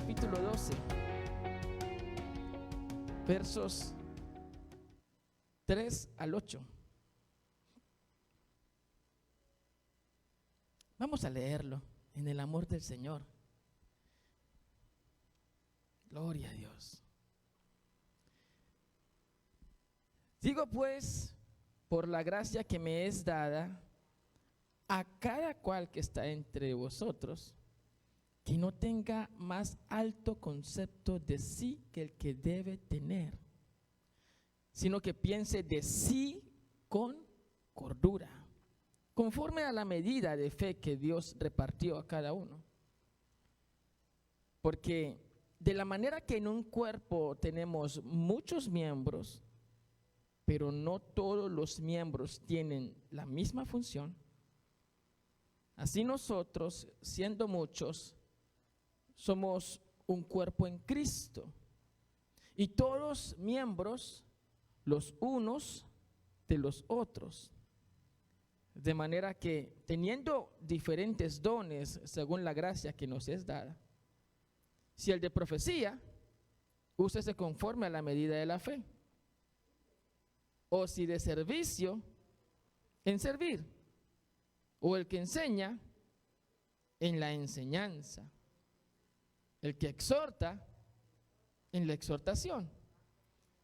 capítulo 12, versos 3 al 8. Vamos a leerlo en el amor del Señor. Gloria a Dios. Digo pues, por la gracia que me es dada, a cada cual que está entre vosotros, que no tenga más alto concepto de sí que el que debe tener, sino que piense de sí con cordura, conforme a la medida de fe que Dios repartió a cada uno. Porque de la manera que en un cuerpo tenemos muchos miembros, pero no todos los miembros tienen la misma función, así nosotros, siendo muchos, somos un cuerpo en Cristo, y todos miembros los unos de los otros, de manera que teniendo diferentes dones según la gracia que nos es dada, si el de profecía, úsese conforme a la medida de la fe, o si de servicio, en servir, o el que enseña, en la enseñanza, el que exhorta, en la exhortación,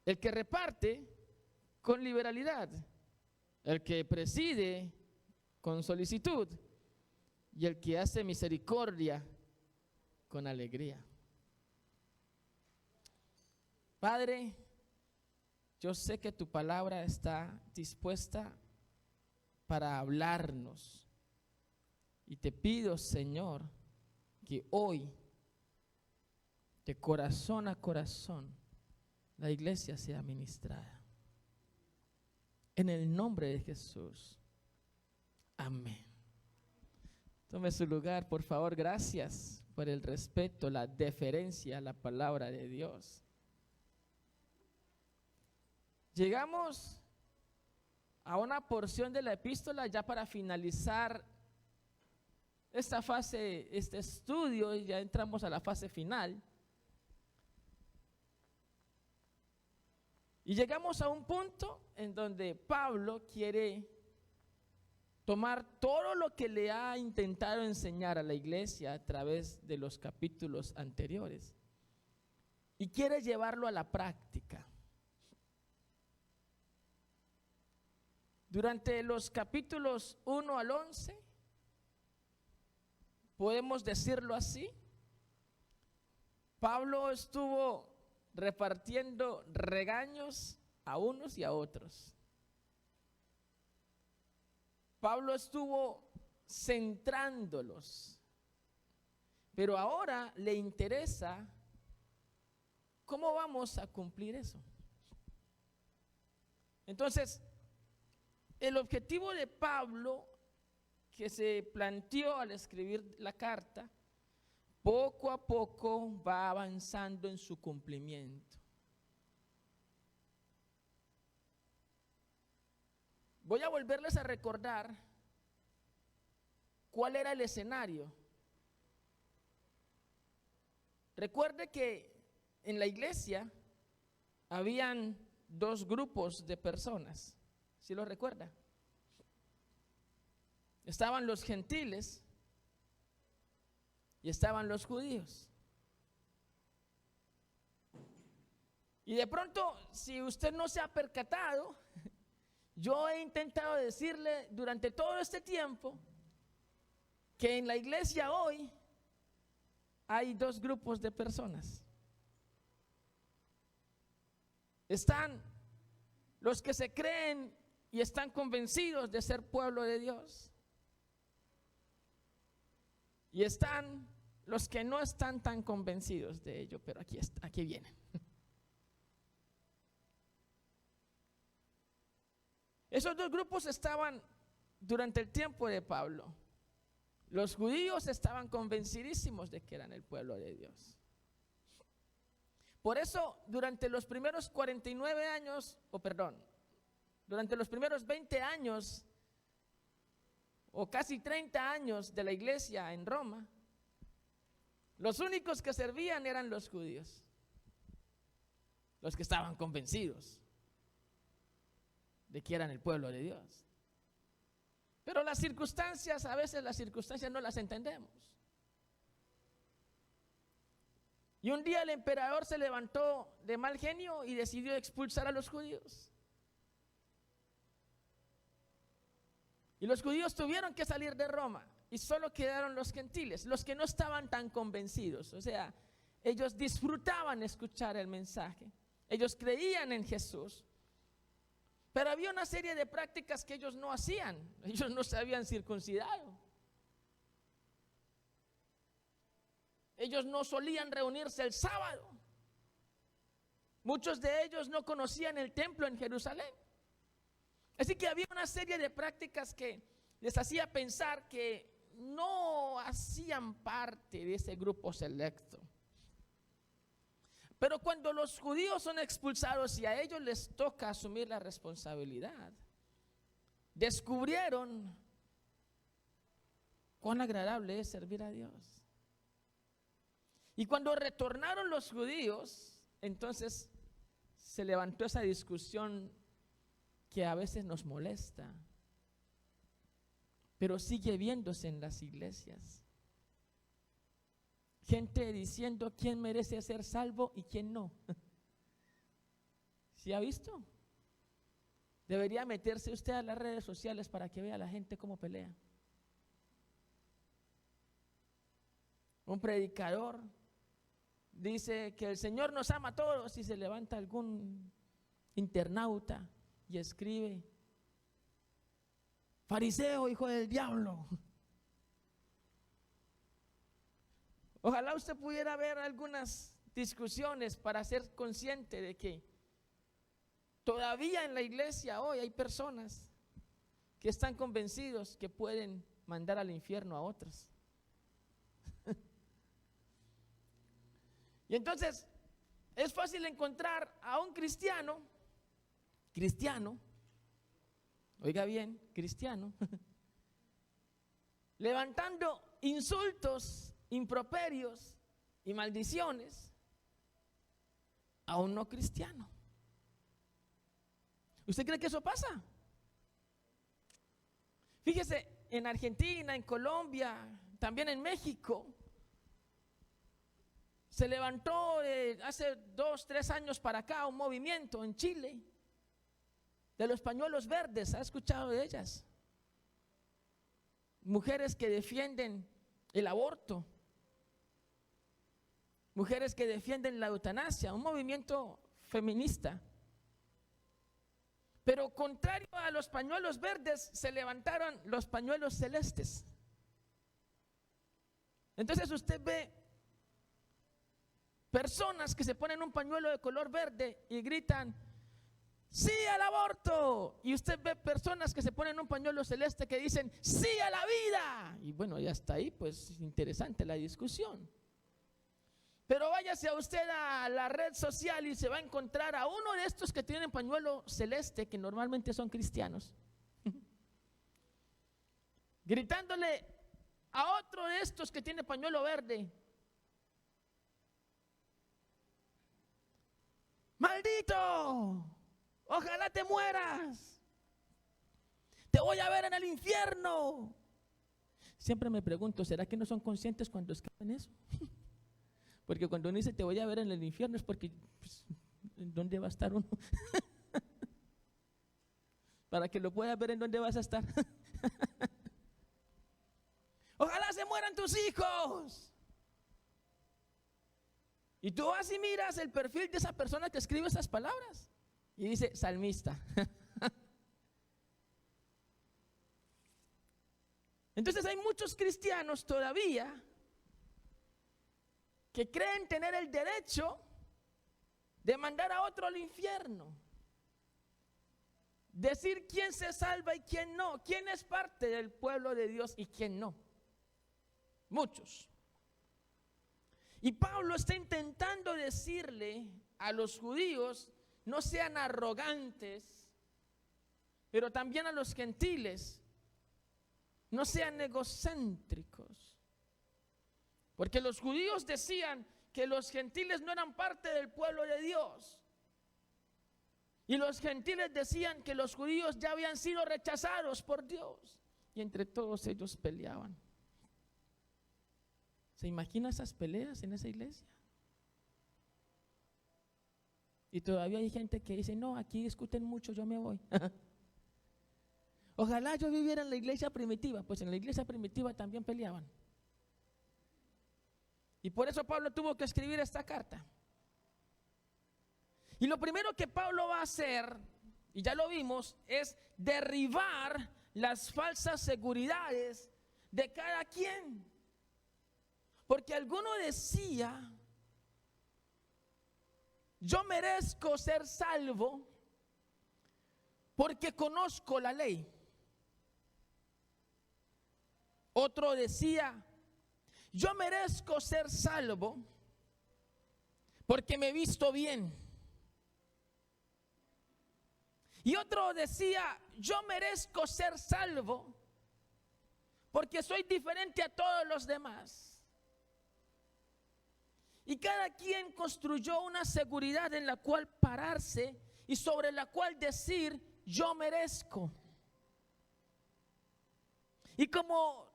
el que reparte, con liberalidad, el que preside, con solicitud, y el que hace misericordia, con alegría. Padre, yo sé que tu palabra está dispuesta para hablarnos, y te pido, Señor, que hoy, de corazón a corazón, la iglesia sea ministrada. En el nombre de Jesús. Amén. Tome su lugar, por favor. Gracias por el respeto, la deferencia a la palabra de Dios. Llegamos a una porción de la epístola ya para finalizar esta fase, este estudio, y ya entramos a la fase final. Y llegamos a un punto en donde Pablo quiere tomar todo lo que le ha intentado enseñar a la iglesia a través de los capítulos anteriores y quiere llevarlo a la práctica. Durante los capítulos 1 al 11, podemos decirlo así, Pablo estuvo repartiendo regaños a unos y a otros. Pablo estuvo centrándolos, pero ahora le interesa cómo vamos a cumplir eso. Entonces, el objetivo de Pablo que se planteó al escribir la carta, poco a poco va avanzando en su cumplimiento. Voy a volverles a recordar cuál era el escenario. Recuerde que en la iglesia habían dos grupos de personas, ¿sí lo recuerda? Estaban los gentiles y estaban los judíos. Y de pronto, si usted no se ha percatado, yo he intentado decirle durante todo este tiempo que en la iglesia hoy hay dos grupos de personas. Están los que se creen y están convencidos de ser pueblo de Dios. Y están los que no están tan convencidos de ello, pero aquí vienen. Esos dos grupos estaban durante el tiempo de Pablo. Los judíos estaban convencidísimos de que eran el pueblo de Dios. Por eso, durante los primeros 49 años, durante los primeros 20 años o casi 30 años de la iglesia en Roma, Los únicos que servían eran los judíos, los que estaban convencidos de que eran el pueblo de Dios. Pero las circunstancias, a veces las circunstancias no las entendemos. Y un día el emperador se levantó de mal genio y decidió expulsar a los judíos. Y los judíos tuvieron que salir de Roma y solo quedaron los gentiles, los que no estaban tan convencidos. O sea, ellos disfrutaban escuchar el mensaje, ellos creían en Jesús, pero había una serie de prácticas que ellos no hacían. Ellos no se habían circuncidado. Ellos no solían reunirse el sábado. Muchos de ellos no conocían el templo en Jerusalén. Así que había una serie de prácticas que les hacía pensar que no hacían parte de ese grupo selecto. Pero cuando los judíos son expulsados y a ellos les toca asumir la responsabilidad, descubrieron cuán agradable es servir a Dios. Y cuando retornaron los judíos, entonces se levantó esa discusión que a veces nos molesta, pero sigue viéndose en las iglesias. Gente diciendo quién merece ser salvo y quién no. ¿Sí ha visto? Debería meterse usted a las redes sociales para que vea a la gente cómo pelea. Un predicador dice que el Señor nos ama a todos y se levanta algún internauta y escribe: fariseo, hijo del diablo. Ojalá usted pudiera ver algunas discusiones para ser consciente de que todavía en la iglesia hoy hay personas que están convencidos que pueden mandar al infierno a otros. Y entonces es fácil encontrar a un cristiano, oiga bien, cristiano, levantando insultos, improperios y maldiciones a un no cristiano. ¿Usted cree que eso pasa? Fíjese, en Argentina, en Colombia, también en México, se levantó hace 2, 3 años para acá un movimiento en Chile de los pañuelos verdes. ¿Ha escuchado de ellas? Mujeres que defienden el aborto, mujeres que defienden la eutanasia, un movimiento feminista. Pero contrario a los pañuelos verdes, se levantaron los pañuelos celestes. Entonces usted ve personas que se ponen un pañuelo de color verde y gritan ¡sí al aborto! Y usted ve personas que se ponen un pañuelo celeste que dicen ¡sí a la vida! Y bueno, ya está ahí, pues interesante la discusión. Pero váyase a usted a la red social y se va a encontrar a uno de estos que tienen pañuelo celeste, que normalmente son cristianos, gritándole a otro de estos que tiene pañuelo verde: ¡maldito! ¡Ojalá te mueras! ¡Te voy a ver en el infierno! Siempre me pregunto, ¿será que no son conscientes cuando escriben eso? Porque cuando uno dice te voy a ver en el infierno es porque, pues, ¿dónde va a estar uno? Para que lo puedas ver en dónde vas a estar. ¡Ojalá se mueran tus hijos! Y tú vas y miras el perfil de esa persona que escribe esas palabras y dice salmista. Entonces hay muchos cristianos todavía que creen tener el derecho de mandar a otro al infierno, decir quién se salva y quién no, quién es parte del pueblo de Dios y quién no. Muchos. Y Pablo está intentando decirle a los judíos: no sean arrogantes, pero también a los gentiles, no sean egocéntricos. Porque los judíos decían que los gentiles no eran parte del pueblo de Dios. Y los gentiles decían que los judíos ya habían sido rechazados por Dios. Y entre todos ellos peleaban. ¿Se imagina esas peleas en esa iglesia? Y todavía hay gente que dice, no, aquí discuten mucho, yo me voy. Ojalá yo viviera en la iglesia primitiva. Pues en la iglesia primitiva también peleaban. Y por eso Pablo tuvo que escribir esta carta. Y lo primero que Pablo va a hacer, y ya lo vimos, es derribar las falsas seguridades de cada quien. Porque alguno decía, yo merezco ser salvo porque conozco la ley. Otro decía, yo merezco ser salvo porque me he visto bien. Y otro decía, yo merezco ser salvo porque soy diferente a todos los demás. Y cada quien construyó una seguridad en la cual pararse y sobre la cual decir, yo merezco. Y como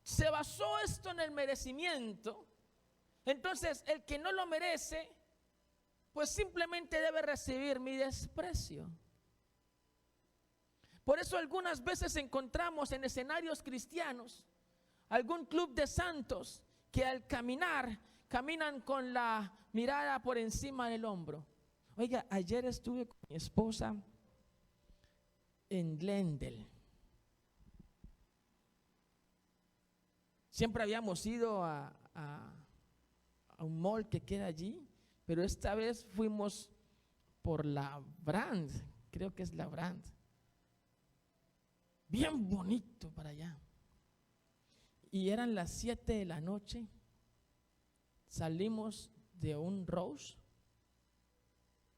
se basó esto en el merecimiento, entonces el que no lo merece, pues simplemente debe recibir mi desprecio. Por eso algunas veces encontramos en escenarios cristianos algún club de santos que al caminar, caminan con la mirada por encima del hombro. Oiga, ayer estuve con mi esposa en Glendale. Siempre habíamos ido a un mall que queda allí, pero esta vez fuimos por la Brand, creo que es la Brand. Bien bonito para allá. Y eran las 7 de la noche. Salimos de un Rose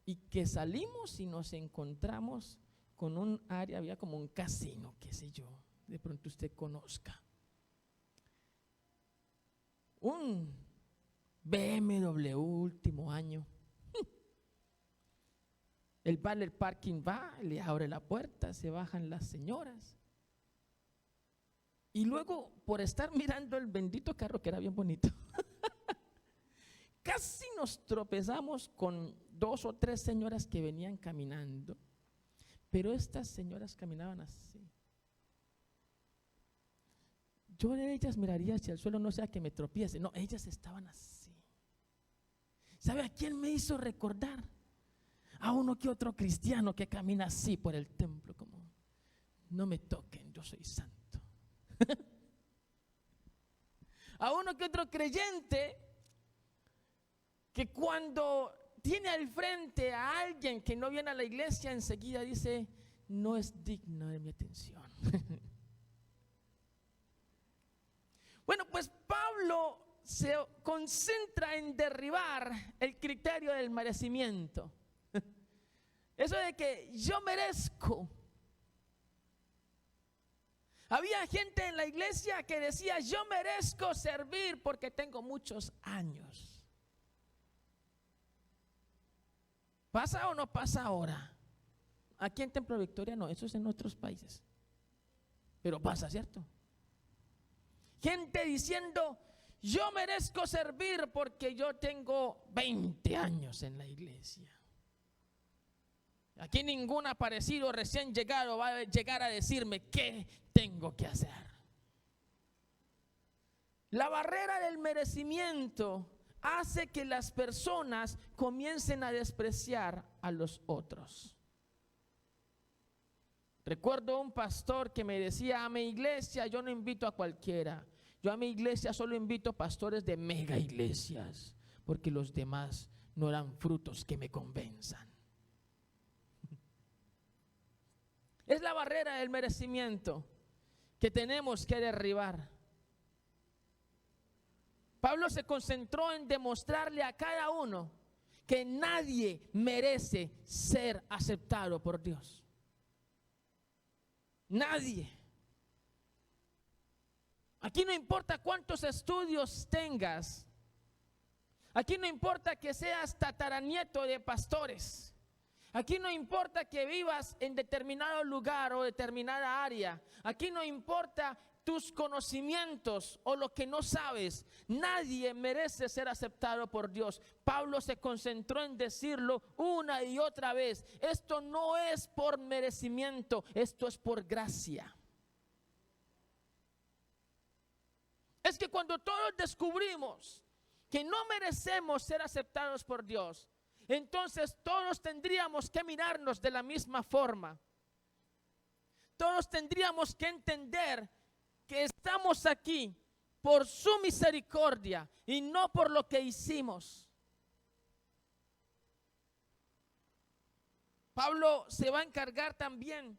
y que salimos y nos encontramos con un área, había como un casino, qué sé yo, de pronto usted conozca. Un BMW último año. El valet parking va, le abre la puerta, se bajan las señoras. Y luego, por estar mirando el bendito carro que era bien bonito, casi nos tropezamos con 2 o 3 señoras que venían caminando. Pero estas señoras caminaban así. Yo de ellas miraría hacia el suelo, no sea que me tropiece. No, ellas estaban así. ¿Sabe a quién me hizo recordar? A uno que otro cristiano que camina así por el templo, como, no me toquen, yo soy santo. A uno que otro creyente que cuando tiene al frente a alguien que no viene a la iglesia, enseguida dice, no es digno de mi atención. Bueno, pues Pablo se concentra en derribar el criterio del merecimiento. Eso de que yo merezco. Había gente en la iglesia que decía, yo merezco servir porque tengo muchos años. ¿Pasa o no pasa ahora? Aquí en Templo Victoria no, eso es en otros países. Pero pasa, ¿cierto? Gente diciendo, yo merezco servir porque yo tengo 20 años en la iglesia. Aquí ningún aparecido recién llegado va a llegar a decirme qué tengo que hacer. La barrera del merecimiento hace que las personas comiencen a despreciar a los otros. Recuerdo un pastor que me decía, a mi iglesia yo no invito a cualquiera. Yo a mi iglesia solo invito pastores de mega iglesias, porque los demás no dan frutos que me convenzan. Es la barrera del merecimiento que tenemos que derribar. Pablo se concentró en demostrarle a cada uno que nadie merece ser aceptado por Dios. Nadie. Aquí no importa cuántos estudios tengas. Aquí no importa que seas tataranieto de pastores. Aquí no importa que vivas en determinado lugar o determinada área. Aquí no importa tus conocimientos o lo que no sabes. Nadie merece ser aceptado por Dios. Pablo se concentró en decirlo una y otra vez. Esto no es por merecimiento, esto es por gracia. Es que cuando todos descubrimos que no merecemos ser aceptados por Dios, entonces todos tendríamos que mirarnos de la misma forma. Todos tendríamos que entender que estamos aquí por su misericordia y no por lo que hicimos. Pablo se va a encargar también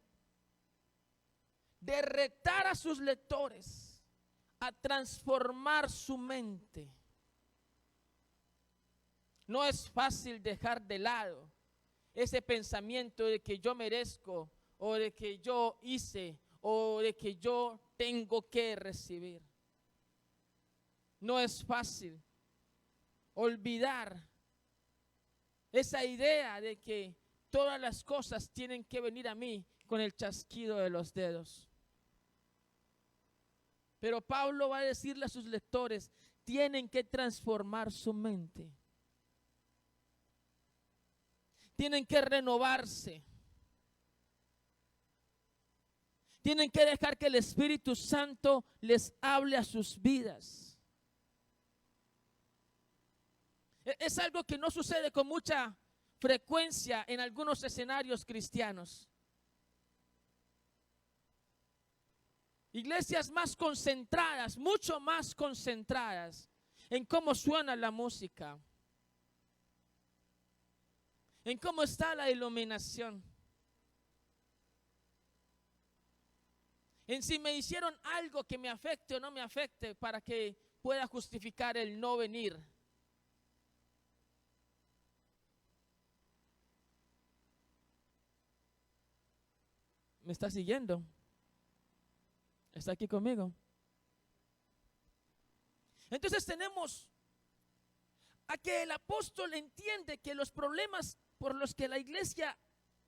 de retar a sus lectores a transformar su mente. No es fácil dejar de lado ese pensamiento de que yo merezco o de que yo hice o de que yo tengo que recibir. No es fácil olvidar esa idea de que todas las cosas tienen que venir a mí con el chasquido de los dedos. Pero Pablo va a decirle a sus lectores, tienen que transformar su mente. Tienen que renovarse. Tienen que dejar que el Espíritu Santo les hable a sus vidas. Es algo que no sucede con mucha frecuencia en algunos escenarios cristianos. Iglesias más concentradas, mucho más concentradas en cómo suena la música, en cómo está la iluminación, en si me hicieron algo que me afecte o no me afecte para que pueda justificar el no venir. ¿Me está siguiendo? ¿Está aquí conmigo? Entonces tenemos a que el apóstol entiende que los problemas por los que la iglesia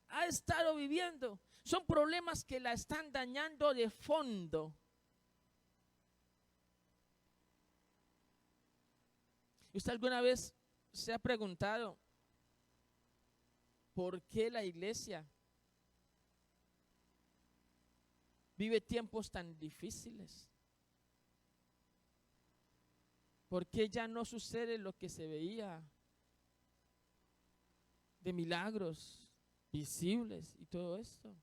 ha estado viviendo son problemas que la están dañando de fondo. ¿Usted alguna vez se ha preguntado por qué la iglesia vive tiempos tan difíciles? ¿Por qué ya no sucede lo que se veía de milagros visibles y todo esto?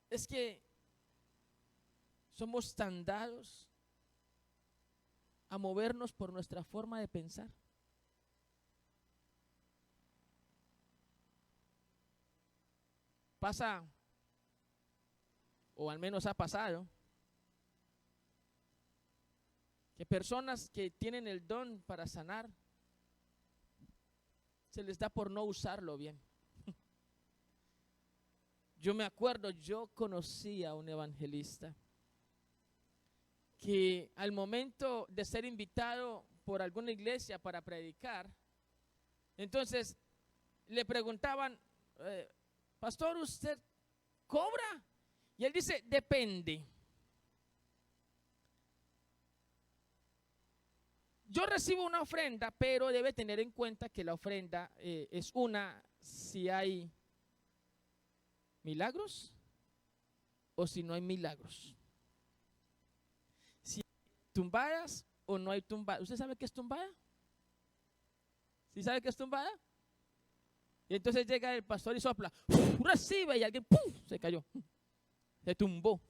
Es que somos tan dados a movernos por nuestra forma de pensar. Pasa, o al menos ha pasado, que personas que tienen el don para sanar, se les da por no usarlo bien. Yo me acuerdo, yo conocí a un evangelista que al momento de ser invitado por alguna iglesia para predicar, entonces le preguntaban, pastor, ¿usted cobra? Y él dice, depende. Yo recibo una ofrenda, pero debe tener en cuenta que la ofrenda es una si hay milagros o si no hay milagros. Si hay tumbadas o no hay tumbadas. ¿Usted sabe qué es tumbada? ¿Sí sabe qué es tumbada? Y entonces llega el pastor y sopla, recibe, y alguien ¡pum!, se cayó, se tumbó.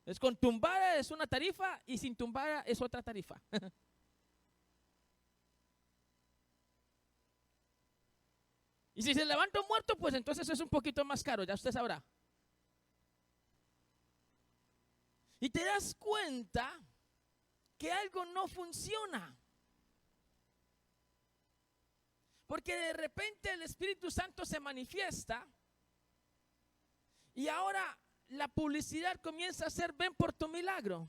Es con tumbada es una tarifa y sin tumbada es otra tarifa. Y si se levanta un muerto, pues entonces es un poquito más caro, ya usted sabrá. Y te das cuenta que algo no funciona. Porque de repente el Espíritu Santo se manifiesta Y ahora la publicidad comienza a ser: ven por tu milagro.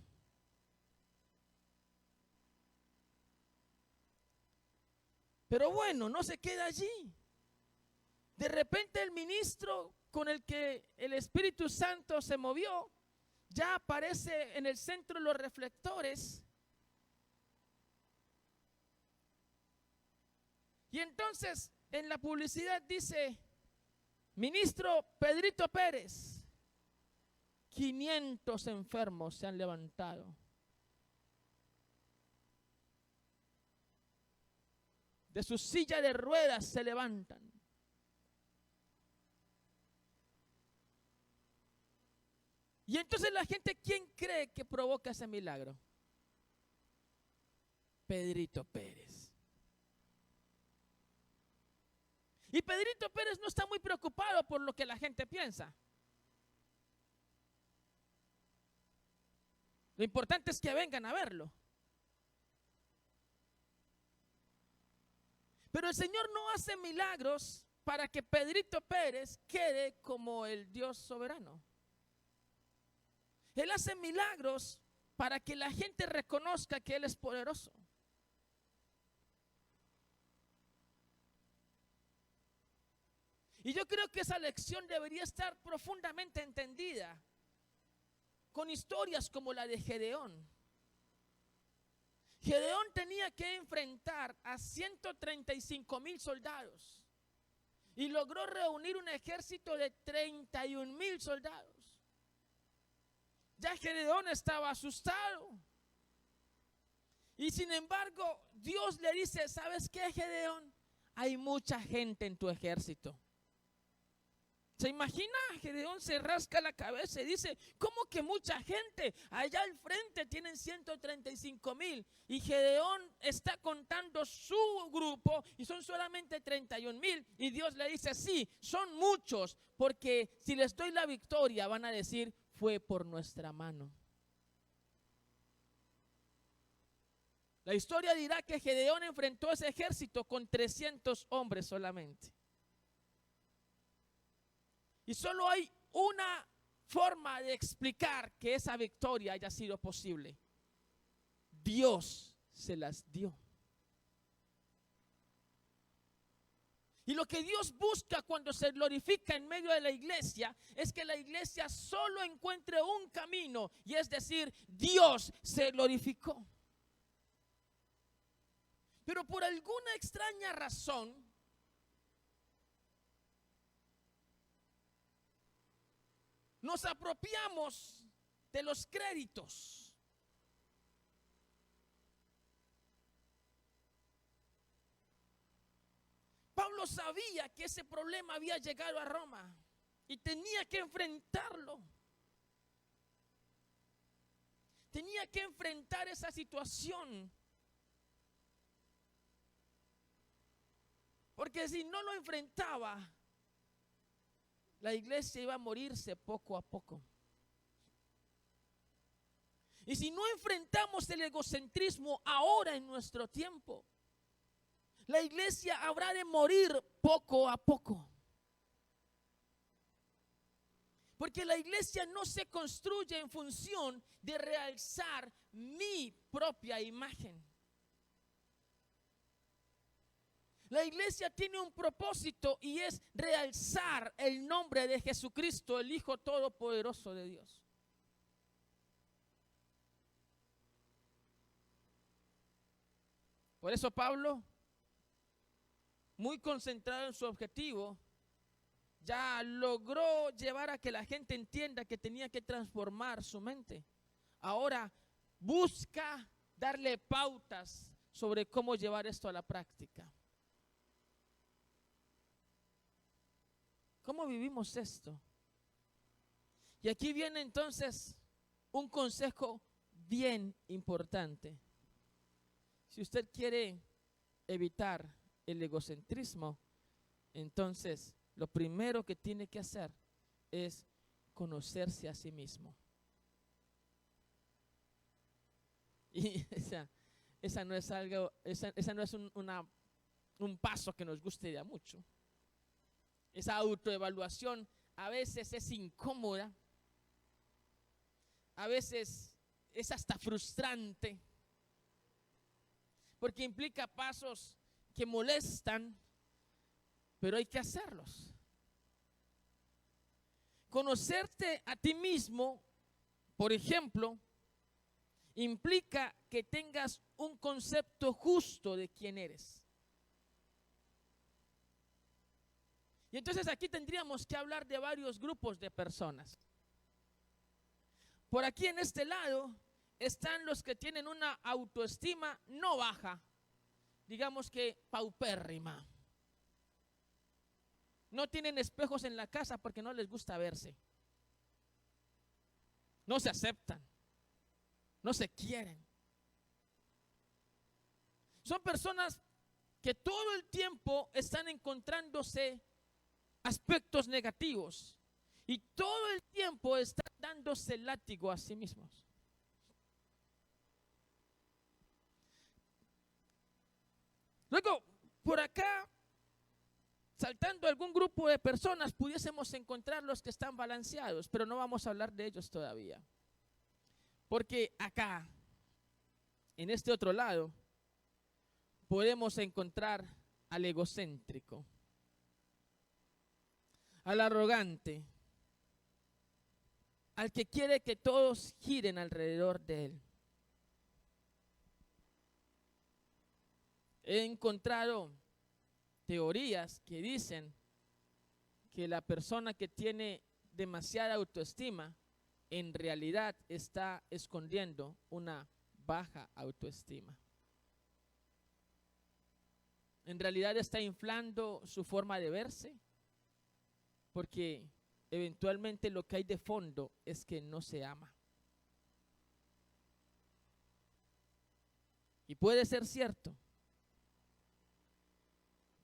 Pero bueno, no se queda allí. De repente el ministro con el que el Espíritu Santo se movió ya aparece en el centro de los reflectores. Y entonces en la publicidad dice: ministro Pedrito Pérez, 500 enfermos se han levantado. De su silla de ruedas se levantan. Y entonces la gente, ¿quién cree que provoca ese milagro? Pedrito Pérez. Y Pedrito Pérez no está muy preocupado por lo que la gente piensa. Lo importante es que vengan a verlo. Pero el Señor no hace milagros para que Pedrito Pérez quede como el Dios soberano. Él hace milagros para que la gente reconozca que Él es poderoso. Y yo creo que esa lección debería estar profundamente entendida con historias como la de Gedeón. Gedeón tenía que enfrentar a 135,000 soldados y logró reunir un ejército de 31,000 soldados. Ya Gedeón estaba asustado. Y sin embargo, Dios le dice: ¿sabes qué, Gedeón? Hay mucha gente en tu ejército. ¿Se imagina? Gedeón se rasca la cabeza y dice: ¿cómo que mucha gente? Allá al frente tienen 135,000 y Gedeón está contando su grupo y son solamente 31,000. Y Dios le dice: sí, son muchos, porque si les doy la victoria van a decir: fue por nuestra mano. La historia dirá que Gedeón enfrentó ese ejército con 300 hombres solamente. Y solo hay una forma de explicar que esa victoria haya sido posible: Dios se las dio. Y lo que Dios busca cuando se glorifica en medio de la iglesia es que la iglesia solo encuentre un camino, y es decir, Dios se glorificó. Pero por alguna extraña razón, nos apropiamos de los créditos. Pablo sabía que ese problema había llegado a Roma y tenía que enfrentarlo. Tenía que enfrentar esa situación. Porque si no lo enfrentaba, la iglesia iba a morirse poco a poco. Y si no enfrentamos el egocentrismo ahora en nuestro tiempo, la iglesia habrá de morir poco a poco. Porque la iglesia no se construye en función de realzar mi propia imagen. La iglesia tiene un propósito y es realzar el nombre de Jesucristo, el Hijo Todopoderoso de Dios. Por eso Pablo, muy concentrado en su objetivo, ya logró llevar a que la gente entienda que tenía que transformar su mente. Ahora busca darle pautas sobre cómo llevar esto a la práctica. ¿Cómo vivimos esto? Y aquí viene entonces un consejo bien importante. Si usted quiere evitar el egocentrismo, entonces lo primero que tiene que hacer es conocerse a sí mismo. Y esa no es algo, esa no es un paso que nos guste ya mucho. Esa autoevaluación a veces es incómoda, a veces es hasta frustrante, porque implica pasos que molestan, pero hay que hacerlos. Conocerte a ti mismo, por ejemplo, implica que tengas un concepto justo de quién eres. Y entonces aquí tendríamos que hablar de varios grupos de personas. Por aquí en este lado están los que tienen una autoestima no baja, digamos que paupérrima. No tienen espejos en la casa porque no les gusta verse. No se aceptan. No se quieren. Son personas que todo el tiempo están encontrándose aspectos negativos y todo el tiempo están dándose látigo a sí mismos. Luego, por acá, saltando algún grupo de personas, pudiésemos encontrar los que están balanceados, pero no vamos a hablar de ellos todavía. Porque acá, en este otro lado, podemos encontrar al egocéntrico, al arrogante, al que quiere que todos giren alrededor de él. He encontrado teorías que dicen que la persona que tiene demasiada autoestima en realidad está escondiendo una baja autoestima. En realidad está inflando su forma de verse, porque eventualmente lo que hay de fondo es que no se ama. Y puede ser cierto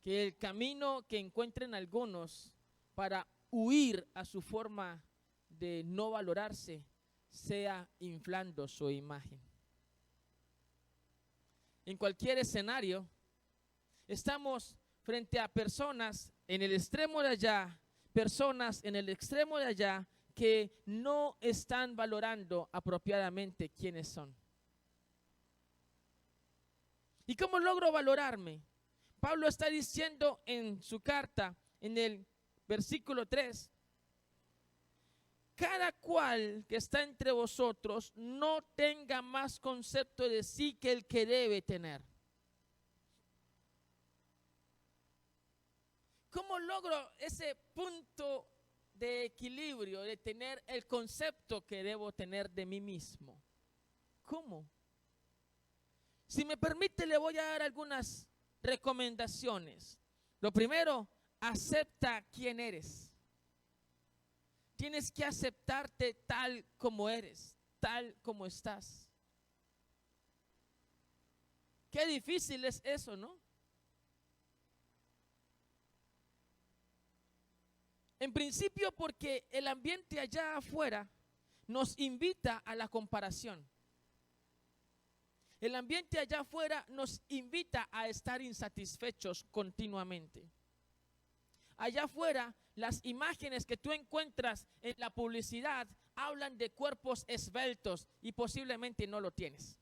que el camino que encuentren algunos para huir a su forma de no valorarse sea inflando su imagen. En cualquier escenario, estamos frente a personas en el extremo de allá, personas en el extremo de allá que no están valorando apropiadamente quiénes son. ¿Y cómo logro valorarme? Pablo está diciendo en su carta, en el versículo 3, cada cual que está entre vosotros no tenga más concepto de sí que el que debe tener. ¿Cómo logro ese punto de equilibrio, de tener el concepto que debo tener de mí mismo? ¿Cómo? Si me permite, le voy a dar algunas recomendaciones. Lo primero, acepta quién eres. Tienes que aceptarte tal como eres, tal como estás. Qué difícil es eso, ¿no? En principio porque el ambiente allá afuera nos invita a la comparación. El ambiente allá afuera nos invita a estar insatisfechos continuamente. Allá afuera, las imágenes que tú encuentras en la publicidad hablan de cuerpos esbeltos y posiblemente no lo tienes.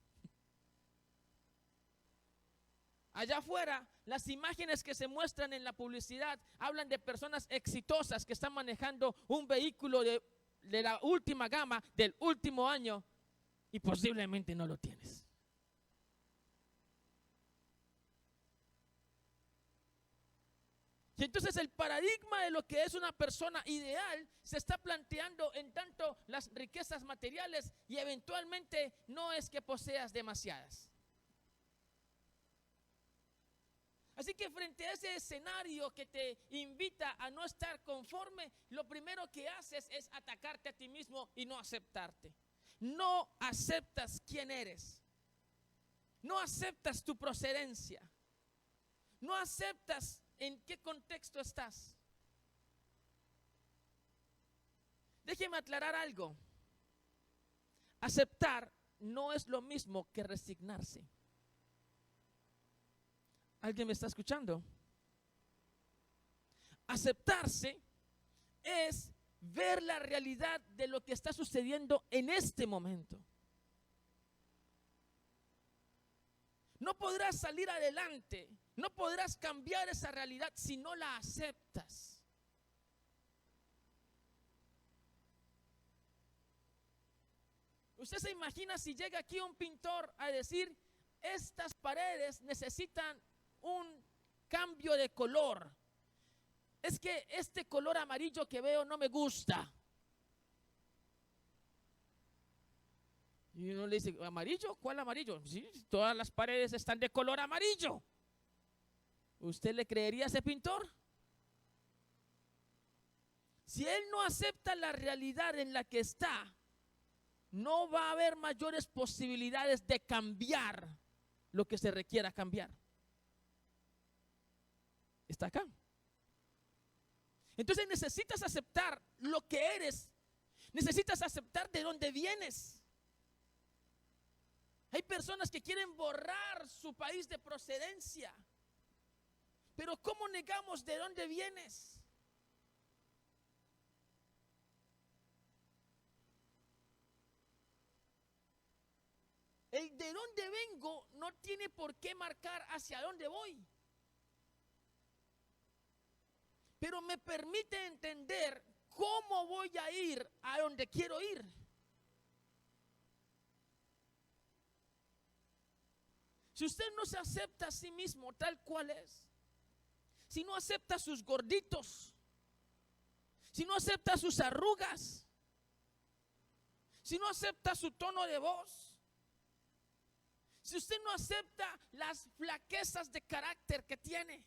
Allá afuera, las imágenes que se muestran en la publicidad hablan de personas exitosas que están manejando un vehículo de la última gama, del último año, y posiblemente no lo tienes. Y entonces el paradigma de lo que es una persona ideal se está planteando en tanto las riquezas materiales y eventualmente no es que poseas demasiadas. Así que frente a ese escenario que te invita a no estar conforme, lo primero que haces es atacarte a ti mismo y no aceptarte. No aceptas quién eres. No aceptas tu procedencia. No aceptas en qué contexto estás. Déjeme aclarar algo. Aceptar no es lo mismo que resignarse. ¿Alguien me está escuchando? Aceptarse es ver la realidad de lo que está sucediendo en este momento. No podrás salir adelante, no podrás cambiar esa realidad si no la aceptas. Usted se imagina si llega aquí un pintor a decir, estas paredes necesitan un cambio de color. Es que este color amarillo que veo no me gusta. Y uno le dice, ¿amarillo? ¿Cuál amarillo? Sí, todas las paredes están de color amarillo. ¿Usted le creería a ese pintor? Si él no acepta la realidad en la que está, no va a haber mayores posibilidades de cambiar lo que se requiera cambiar. ¿Está acá? Entonces necesitas aceptar lo que eres. Necesitas aceptar de dónde vienes. Hay personas que quieren borrar su país de procedencia. Pero ¿cómo negamos de dónde vienes? El de dónde vengo no tiene por qué marcar hacia dónde voy. Pero me permite entender cómo voy a ir a donde quiero ir. Si usted no se acepta a sí mismo tal cual es, si no acepta sus gorditos, si no acepta sus arrugas, si no acepta su tono de voz, si usted no acepta las flaquezas de carácter que tiene.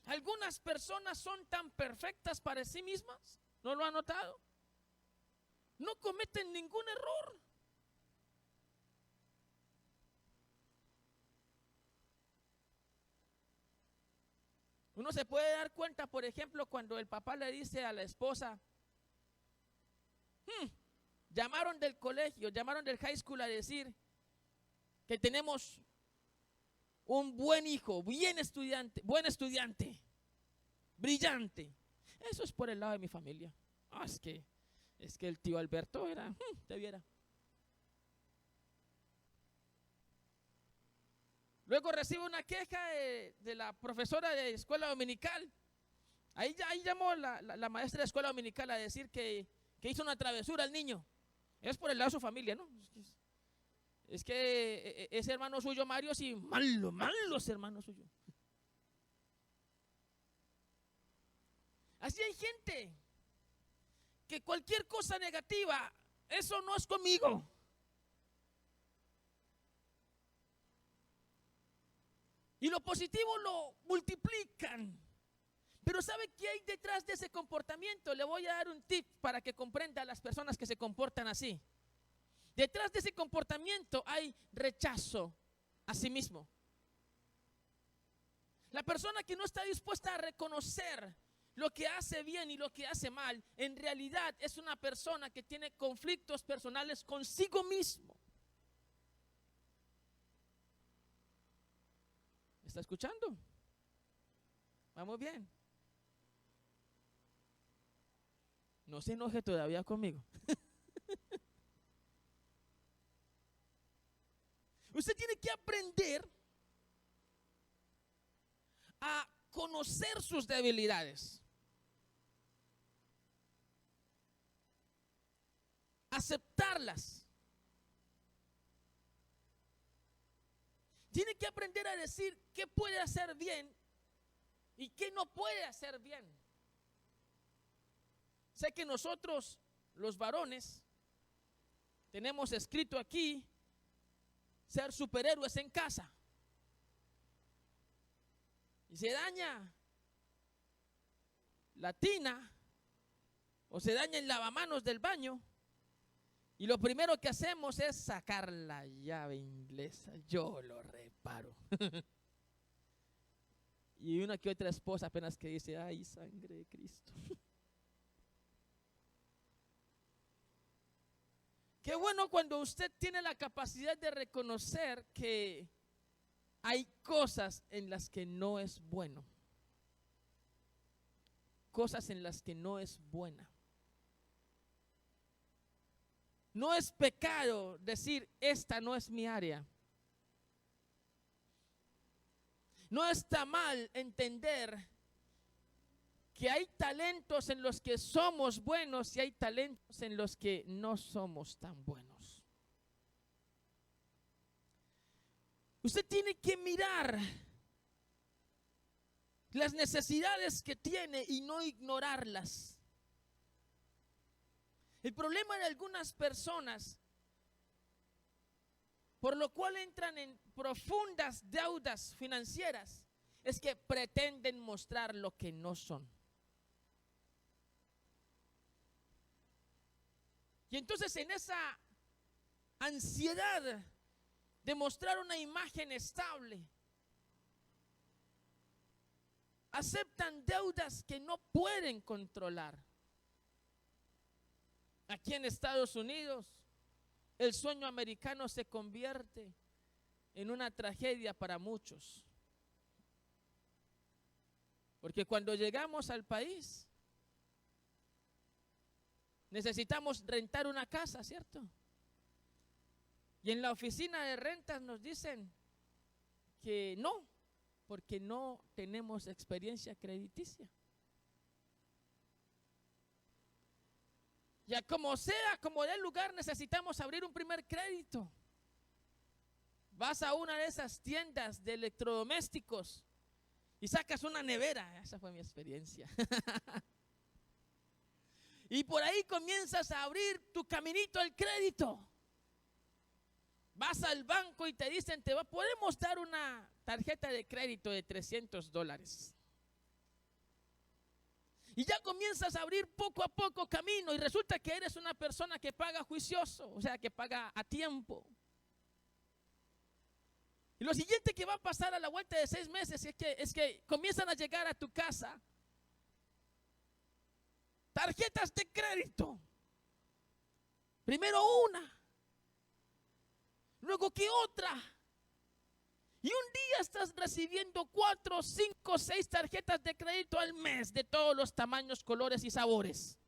Algunas personas son tan perfectas para sí mismas, ¿no lo ha notado? No cometen ningún error. Uno se puede dar cuenta, por ejemplo, cuando el papá le dice a la esposa, llamaron del colegio, llamaron del high school a decir que tenemos un buen hijo, buen estudiante, brillante. Eso es por el lado de mi familia. Es que el tío Alberto era, te viera. Luego recibe una queja de la profesora de escuela dominical. Ahí llamó la maestra de escuela dominical a decir que hizo una travesura al niño. Es por el lado de su familia, ¿no? Es que ese hermano suyo, Mario, sí, malo ese hermano suyo. Así hay gente que cualquier cosa negativa, eso no es conmigo. Y lo positivo lo multiplican. Pero ¿sabe qué hay detrás de ese comportamiento? Le voy a dar un tip para que comprenda a las personas que se comportan así. Detrás de ese comportamiento hay rechazo a sí mismo. La persona que no está dispuesta a reconocer lo que hace bien y lo que hace mal, en realidad es una persona que tiene conflictos personales consigo mismo. ¿Me está escuchando? Vamos bien. No se enoje todavía conmigo. Usted tiene que aprender a conocer sus debilidades, aceptarlas. Tiene que aprender a decir qué puede hacer bien y qué no puede hacer bien. Sé que nosotros, los varones, tenemos escrito aquí ser superhéroes en casa. Y se daña la tina o se daña el lavamanos del baño y lo primero que hacemos es sacar la llave inglesa. Yo lo reparo. Y una que otra esposa apenas que dice, ay, sangre de Cristo. Qué bueno cuando usted tiene la capacidad de reconocer que hay cosas en las que no es bueno. cosas en las que no es buena. No es pecado decir, esta no es mi área. No está mal entender que hay talentos en los que somos buenos y hay talentos en los que no somos tan buenos. Usted tiene que mirar las necesidades que tiene y no ignorarlas. El problema de algunas personas, por lo cual entran en profundas deudas financieras, es que pretenden mostrar lo que no son. Y entonces en esa ansiedad de mostrar una imagen estable, aceptan deudas que no pueden controlar. Aquí en Estados Unidos, el sueño americano se convierte en una tragedia para muchos. Porque cuando llegamos al país, necesitamos rentar una casa, ¿cierto? Y en la oficina de rentas nos dicen que no, porque no tenemos experiencia crediticia. Ya como sea, como dé lugar, necesitamos abrir un primer crédito. Vas a una de esas tiendas de electrodomésticos y sacas una nevera. Esa fue mi experiencia. Y por ahí comienzas a abrir tu caminito al crédito. Vas al banco y te dicen, podemos dar una tarjeta de crédito de $300. Y ya comienzas a abrir poco a poco camino y resulta que eres una persona que paga juicioso, o sea, que paga a tiempo. Y lo siguiente que va a pasar a la vuelta de 6 meses es que comienzan a llegar a tu casa tarjetas de crédito. Primero una, luego que otra. Y un día estás recibiendo 4, 5, 6 tarjetas de crédito al mes de todos los tamaños, colores y sabores.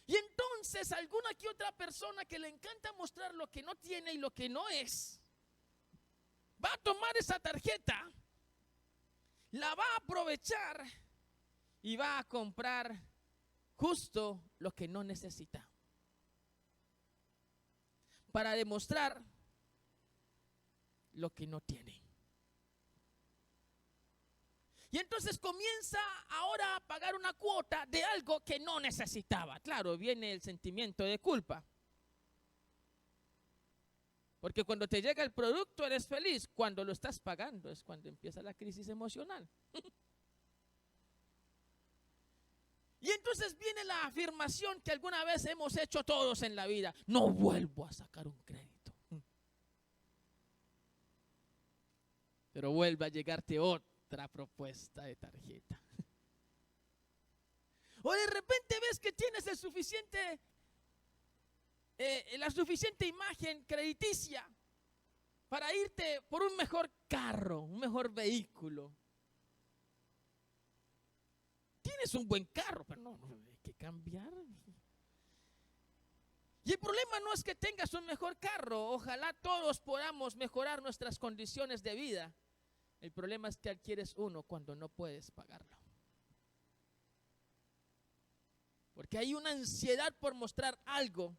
Y entonces alguna que otra persona que le encanta mostrar lo que no tiene y lo que no es, va a tomar esa tarjeta, la va a aprovechar y va a comprar justo lo que no necesita, para demostrar lo que no tiene. Y entonces comienza ahora a pagar una cuota de algo que no necesitaba. Claro, viene el sentimiento de culpa. Porque cuando te llega el producto eres feliz, cuando lo estás pagando es cuando empieza la crisis emocional. Y entonces viene la afirmación que alguna vez hemos hecho todos en la vida: no vuelvo a sacar un crédito. Pero vuelve a llegarte otra propuesta de tarjeta. O de repente ves que tienes la suficiente imagen crediticia para irte por un mejor carro, un mejor vehículo. Tienes un buen carro, pero no hay que cambiar. Y el problema no es que tengas un mejor carro. Ojalá todos podamos mejorar nuestras condiciones de vida. El problema es que adquieres uno cuando no puedes pagarlo. Porque hay una ansiedad por mostrar algo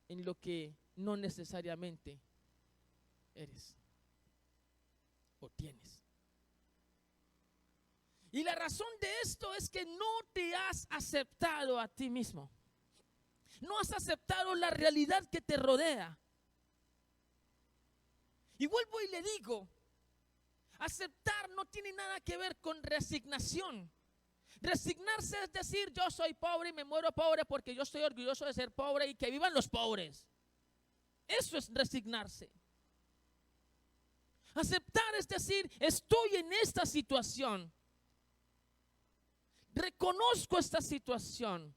en lo que no necesariamente eres o tienes. Y la razón de esto es que no te has aceptado a ti mismo. No has aceptado la realidad que te rodea. Y vuelvo y le digo, aceptar no tiene nada que ver con resignación. Resignarse es decir, yo soy pobre y me muero pobre porque yo estoy orgulloso de ser pobre y que vivan los pobres. Eso es resignarse. Aceptar es decir, estoy en esta situación. Reconozco esta situación,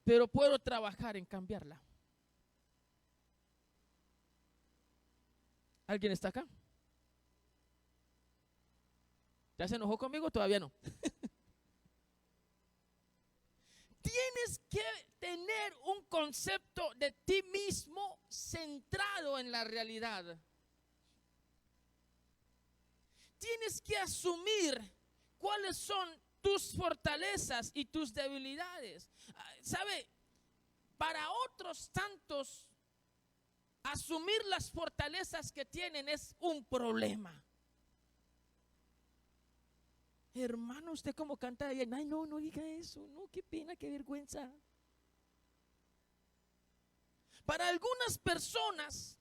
pero puedo trabajar en cambiarla. ¿Alguien está acá? ¿Ya se enojó conmigo? Todavía no. Tienes que tener un concepto de ti mismo centrado en la realidad. Tienes que asumir cuáles son tus fortalezas y tus debilidades. ¿Sabe? Para otros tantos, asumir las fortalezas que tienen es un problema. Hermano, usted como canta bien. Ay, no, no diga eso. No, qué pena, qué vergüenza. Para algunas personas,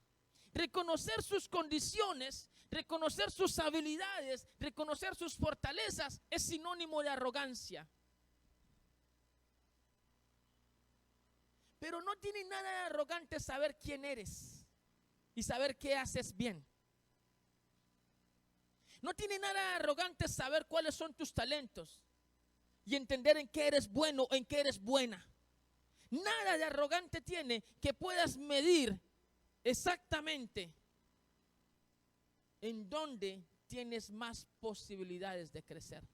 reconocer sus condiciones, reconocer sus habilidades, reconocer sus fortalezas es sinónimo de arrogancia. Pero no tiene nada de arrogante saber quién eres y saber qué haces bien. No tiene nada de arrogante saber cuáles son tus talentos y entender en qué eres bueno o en qué eres buena. Nada de arrogante tiene que puedas medir exactamente en dónde tienes más posibilidades de crecer.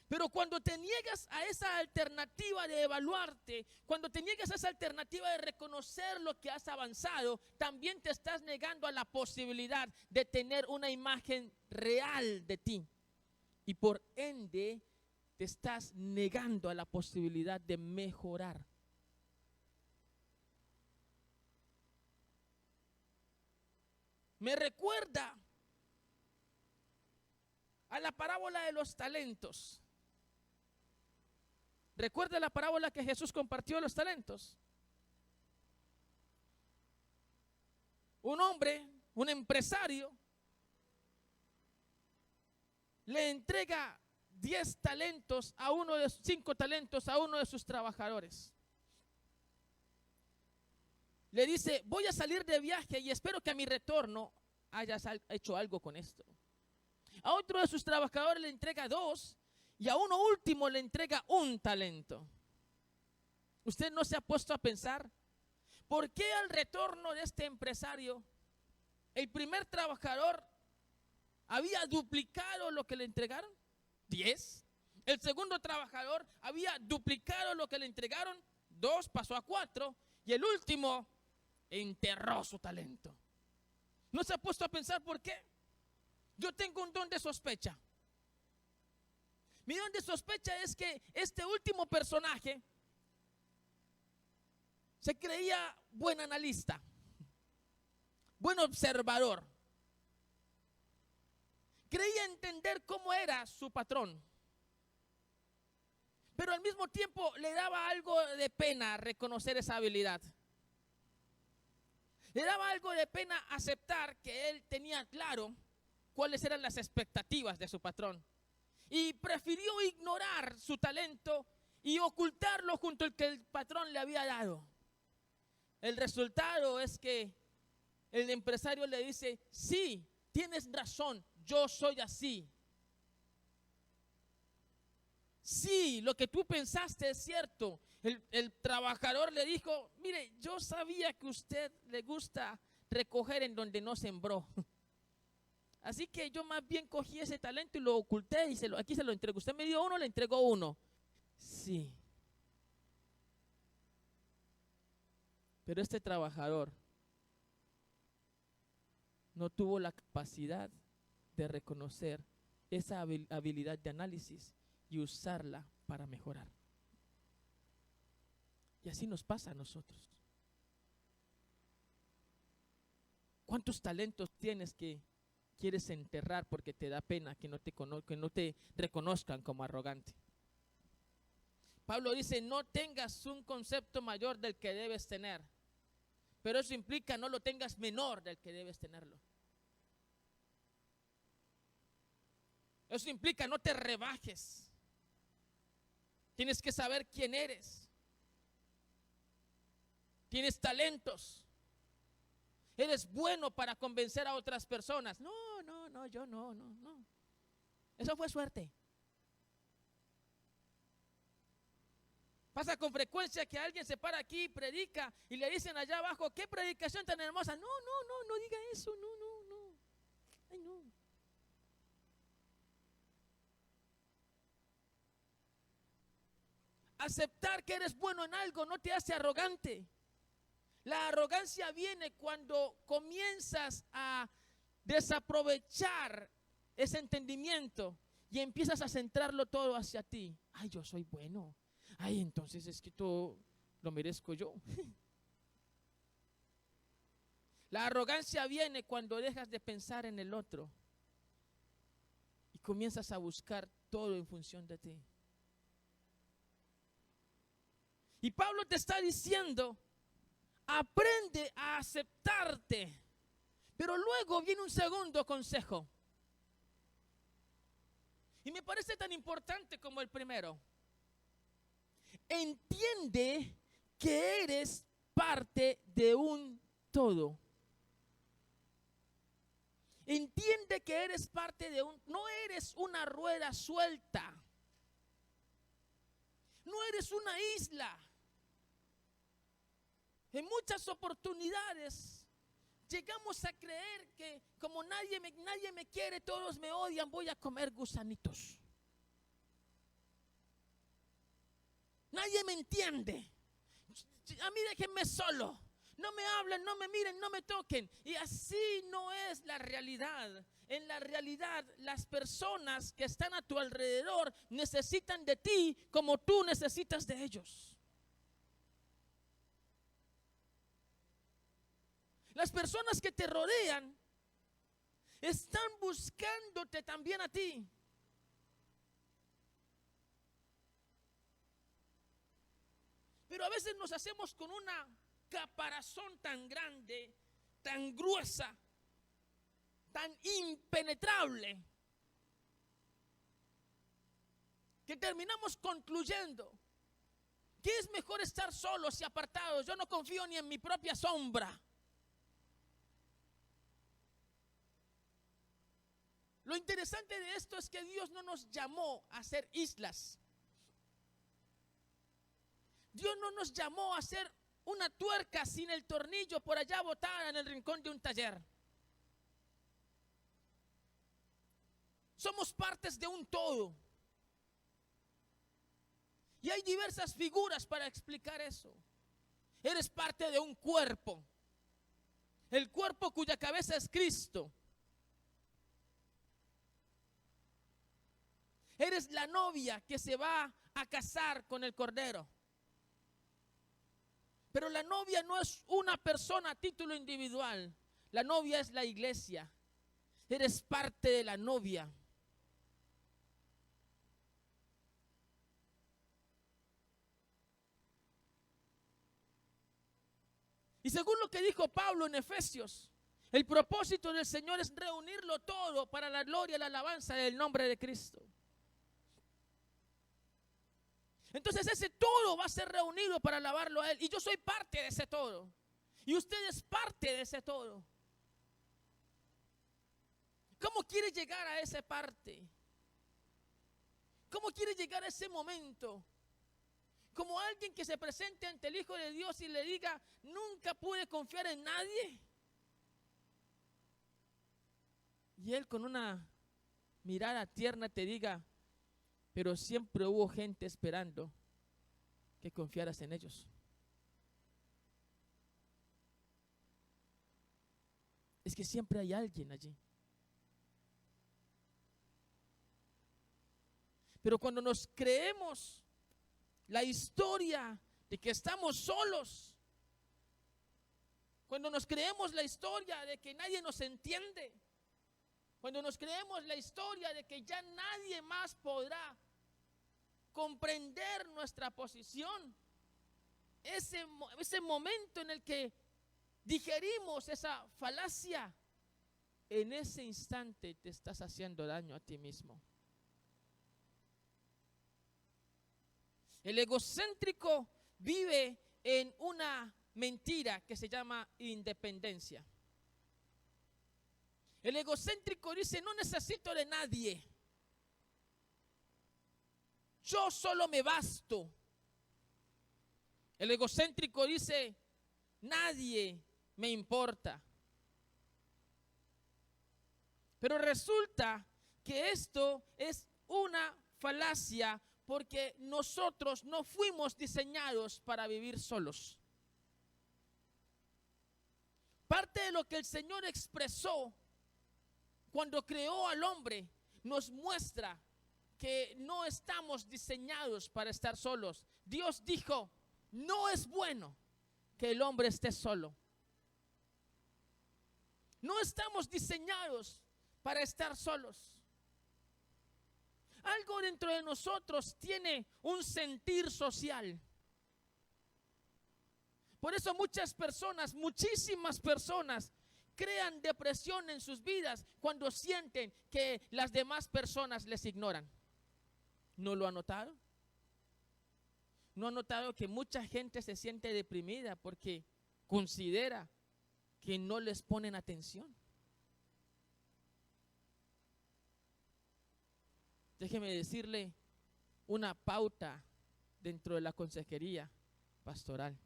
Pero cuando te niegas a esa alternativa de evaluarte, cuando te niegas a esa alternativa de reconocer lo que has avanzado, también te estás negando a la posibilidad de tener una imagen real de ti. Y por ende, te estás negando a la posibilidad de mejorar. Me recuerda a la parábola de los talentos. ¿Recuerda la parábola que Jesús compartió de los talentos? Un hombre, un empresario, le entrega 10 talentos a 5 talentos a uno de sus trabajadores. Le dice, voy a salir de viaje y espero que a mi retorno hayas hecho algo con esto. A otro de sus trabajadores le entrega 2 y a uno último le entrega 1 talento. ¿Usted no se ha puesto a pensar por qué al retorno de este empresario el primer trabajador había duplicado lo que le entregaron? 10. El segundo trabajador había duplicado lo que le entregaron, 2, pasó a 4. Y el último enterró su talento. ¿No se ha puesto a pensar por qué? Yo tengo un don de sospecha. Mi don de sospecha es que este último personaje se creía buen analista, buen observador. Creía entender cómo era su patrón. Pero al mismo tiempo le daba algo de pena reconocer esa habilidad. Le daba algo de pena aceptar que él tenía claro cuáles eran las expectativas de su patrón. Y prefirió ignorar su talento y ocultarlo junto al que el patrón le había dado. El resultado es que el empresario le dice, sí, tienes razón, yo soy así. Sí, lo que tú pensaste es cierto. El trabajador le dijo, mire, yo sabía que a usted le gusta recoger en donde no sembró. Así que yo más bien cogí ese talento y lo oculté y aquí se lo entrego. Usted me dio 1, le entregó 1. Sí. Pero este trabajador no tuvo la capacidad de reconocer esa habilidad de análisis y usarla para mejorar. Y así nos pasa a nosotros. ¿Cuántos talentos tienes que quieres enterrar porque te da pena que no te reconozcan como arrogante? Pablo dice, no tengas un concepto mayor del que debes tener, pero eso implica no lo tengas menor del que debes tenerlo. Eso implica no te rebajes. Tienes que saber quién eres. Tienes talentos. Eres bueno para convencer a otras personas. No, yo no. Eso fue suerte. Pasa con frecuencia que alguien se para aquí y predica y le dicen allá abajo, ¿qué predicación tan hermosa? No diga eso, no. Ay, no. Aceptar que eres bueno en algo no te hace arrogante. La arrogancia viene cuando comienzas a desaprovechar ese entendimiento y empiezas a centrarlo todo hacia ti. Ay, yo soy bueno. Ay, entonces es que todo lo merezco yo. La arrogancia viene cuando dejas de pensar en el otro y comienzas a buscar todo en función de ti. Y Pablo te está diciendo, aprende a aceptarte. Pero luego viene un segundo consejo. Y me parece tan importante como el primero. Entiende que eres parte de un todo. Entiende que eres parte de un... No eres una rueda suelta. No eres una isla. En muchas oportunidades llegamos a creer que como nadie me quiere, todos me odian, voy a comer gusanitos. Nadie me entiende. A mí déjenme solo. No me hablen, no me miren, no me toquen. Y así no es la realidad. En la realidad, las personas que están a tu alrededor necesitan de ti como tú necesitas de ellos. Las personas que te rodean están buscándote también a ti. Pero a veces nos hacemos con una caparazón tan grande, tan gruesa, tan impenetrable, que terminamos concluyendo que es mejor estar solos y apartados. Yo no confío ni en mi propia sombra. Lo interesante de esto es que Dios no nos llamó a ser islas. Dios no nos llamó a ser una tuerca sin el tornillo por allá botada en el rincón de un taller. Somos partes de un todo. Y hay diversas figuras para explicar eso. Eres parte de un cuerpo. El cuerpo cuya cabeza es Cristo. Eres la novia que se va a casar con el Cordero. Pero la novia no es una persona a título individual. La novia es la iglesia. Eres parte de la novia. Y según lo que dijo Pablo en Efesios, el propósito del Señor es reunirlo todo para la gloria y la alabanza del nombre de Cristo. Entonces ese todo va a ser reunido para alabarlo a Él. Y yo soy parte de ese todo. Y usted es parte de ese todo. ¿Cómo quiere llegar a esa parte? ¿Cómo quiere llegar a ese momento? Como alguien que se presente ante el Hijo de Dios y le diga, nunca pude confiar en nadie. Y Él con una mirada tierna te diga, pero siempre hubo gente esperando que confiaras en ellos. Es que siempre hay alguien allí. Pero cuando nos creemos la historia de que estamos solos, cuando nos creemos la historia de que nadie nos entiende, cuando nos creemos la historia de que ya nadie más podrá comprender nuestra posición, ese momento en el que digerimos esa falacia, en ese instante te estás haciendo daño a ti mismo. El egocéntrico vive en una mentira que se llama independencia. El egocéntrico dice, no necesito de nadie. Yo solo me basto. El egocéntrico dice, nadie me importa. Pero resulta que esto es una falacia porque nosotros no fuimos diseñados para vivir solos. Parte de lo que el Señor expresó cuando creó al hombre nos muestra que no estamos diseñados para estar solos. Dios dijo, no es bueno que el hombre esté solo. No estamos diseñados para estar solos. Algo dentro de nosotros tiene un sentir social. Por eso muchas personas, muchísimas personas, crean depresión en sus vidas cuando sienten que las demás personas les ignoran. ¿No lo han notado? ¿No han notado que mucha gente se siente deprimida porque considera que no les ponen atención? Déjeme decirle una pauta dentro de la consejería pastoral.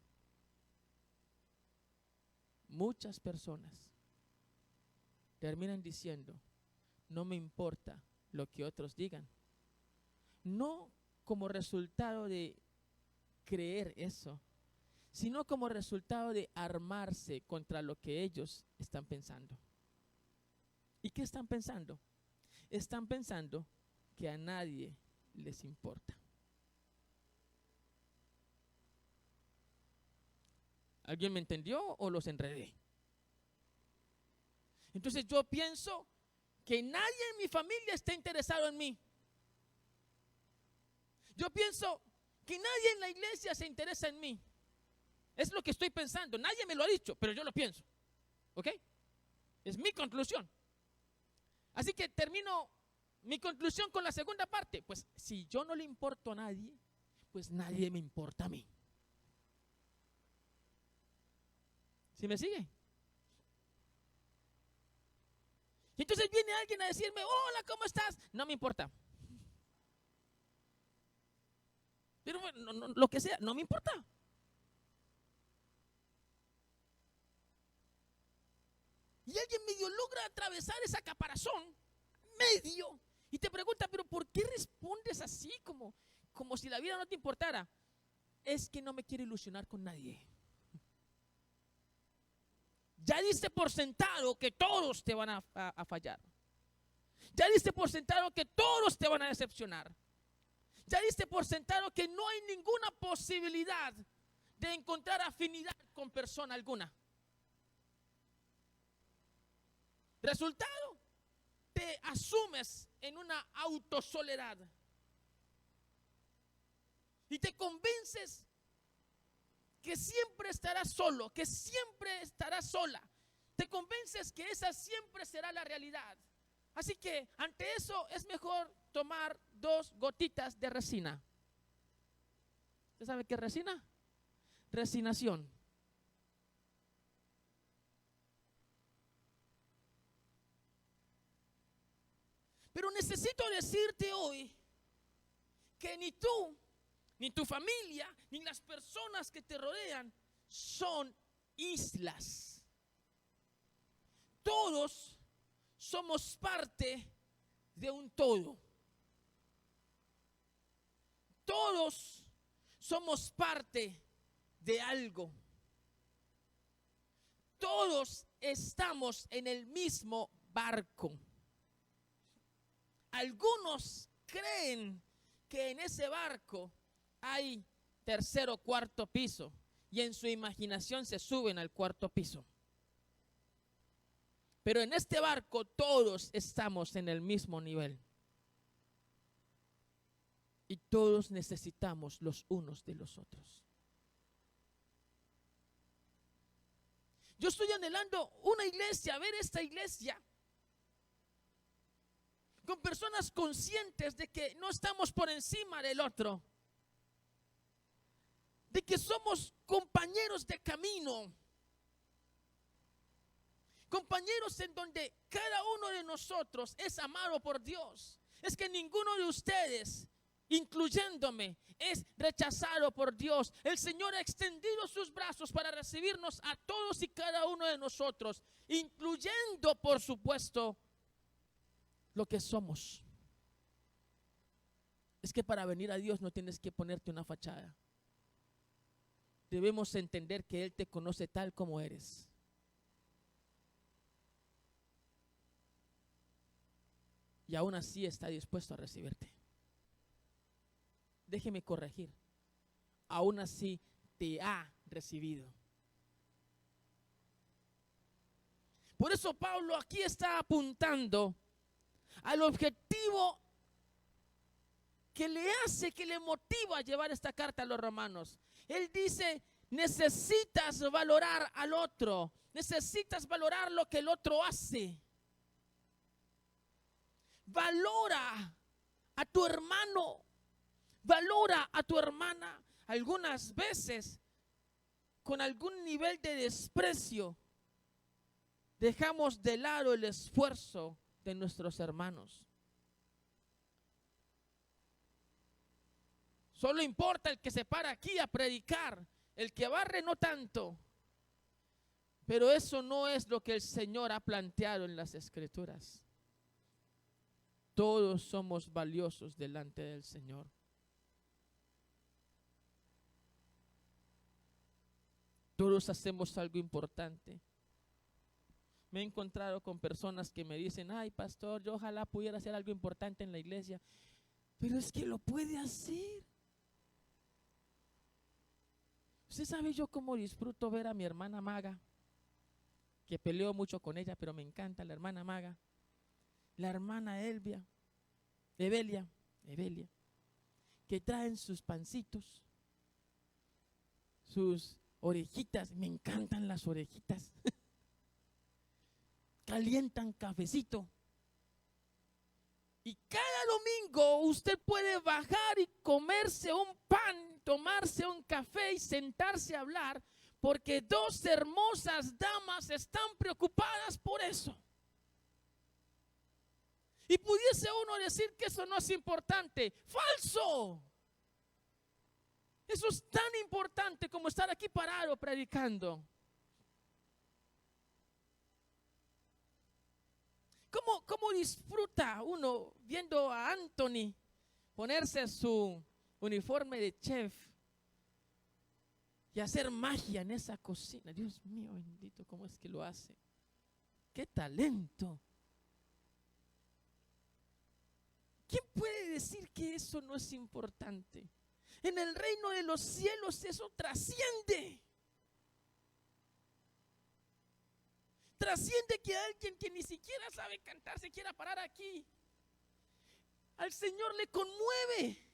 Muchas personas terminan diciendo, no me importa lo que otros digan. No como resultado de creer eso, sino como resultado de armarse contra lo que ellos están pensando. ¿Y qué están pensando? Están pensando que a nadie les importa. ¿Alguien me entendió o los enredé? Entonces yo pienso que nadie en mi familia está interesado en mí. Yo pienso que nadie en la iglesia se interesa en mí. Es lo que estoy pensando. Nadie me lo ha dicho, pero yo lo pienso. ¿Ok? Es mi conclusión. Así que termino mi conclusión con la segunda parte. Pues si yo no le importo a nadie, pues nadie me importa a mí. ¿Sí me sigue? Y entonces viene alguien a decirme, hola, ¿cómo estás? No me importa. Pero bueno, lo que sea, no me importa. Y alguien medio logra atravesar esa caparazón, medio, y te pregunta, pero ¿por qué respondes así como si la vida no te importara? Es que no me quiero ilusionar con nadie. Ya diste por sentado que todos te van a fallar. Ya diste por sentado que todos te van a decepcionar. Ya diste por sentado que no hay ninguna posibilidad de encontrar afinidad con persona alguna. Resultado, te asumes en una autosoledad. Y te convences que siempre estarás solo, que siempre estarás sola. Te convences que esa siempre será la realidad. Así que ante eso es mejor tomar 2 gotitas de resina. ¿Usted sabe qué es resina? Resignación. Pero necesito decirte hoy que ni tú, ni tu familia, ni las personas que te rodean son islas. Todos somos parte de un todo. Todos somos parte de algo. Todos estamos en el mismo barco. Algunos creen que en ese barco hay 3.º o 4.º piso y en su imaginación se suben al 4.º piso. Pero en este barco todos estamos en el mismo nivel. Y todos necesitamos los unos de los otros. Yo estoy anhelando una iglesia, ver esta iglesia con personas conscientes de que no estamos por encima del otro, de que somos compañeros de camino, compañeros en donde cada uno de nosotros es amado por Dios. Es que ninguno de ustedes, incluyéndome, es rechazado por Dios. El Señor ha extendido sus brazos para recibirnos a todos y cada uno de nosotros, incluyendo, por supuesto, lo que somos. Es que para venir a Dios no tienes que ponerte una fachada. Debemos entender que Él te conoce tal como eres. Y aún así está dispuesto a recibirte. Déjeme corregir. Aún así te ha recibido. Por eso Pablo aquí está apuntando al objetivo que le motiva a llevar esta carta a los romanos. Él dice, necesitas valorar al otro, necesitas valorar lo que el otro hace. Valora a tu hermano, valora a tu hermana. Algunas veces, con algún nivel de desprecio, dejamos de lado el esfuerzo de nuestros hermanos. Solo importa el que se para aquí a predicar, el que barre no tanto. Pero eso no es lo que el Señor ha planteado en las Escrituras. Todos somos valiosos delante del Señor. Todos hacemos algo importante. Me he encontrado con personas que me dicen, ay pastor, yo ojalá pudiera hacer algo importante en la iglesia. Pero es que lo puede hacer. Usted sabe yo cómo disfruto ver a mi hermana Maga, que peleo mucho con ella, pero me encanta la hermana Maga. La hermana Evelia, que traen sus pancitos, sus orejitas, me encantan las orejitas. Calientan cafecito. Y cada domingo usted puede bajar y comerse un pan, tomarse un café y sentarse a hablar, porque dos hermosas damas están preocupadas por eso. Y pudiese uno decir que eso no es importante. ¡Falso! Eso es tan importante como estar aquí parado predicando. ¿Cómo disfruta uno viendo a Anthony ponerse su uniforme de chef y hacer magia en esa cocina? Dios mío bendito, ¿cómo es que lo hace? ¡Qué talento! ¿Quién puede decir que eso no es importante? En el reino de los cielos eso trasciende. Trasciende que alguien que ni siquiera sabe cantar se quiera parar aquí. Al Señor le conmueve.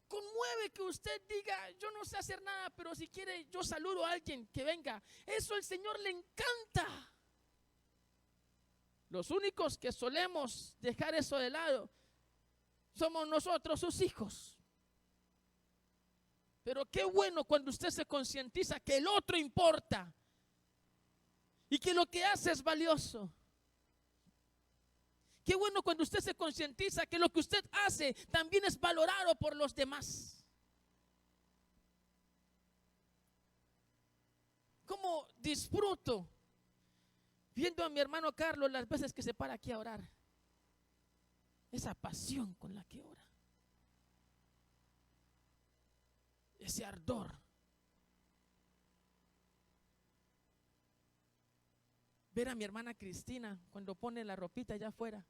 Conmueve que usted diga, yo no sé hacer nada, pero si quiere yo saludo a alguien que venga. Eso al Señor le encanta. Los únicos que solemos dejar eso de lado somos nosotros, sus hijos. Pero qué bueno cuando usted se concientiza que el otro importa y que lo que hace es valioso. Qué bueno cuando usted se concientiza que lo que usted hace también es valorado por los demás. ¿Cómo disfruto viendo a mi hermano Carlos las veces que se para aquí a orar? Esa pasión con la que ora. Ese ardor. Ver a mi hermana Cristina cuando pone la ropita allá afuera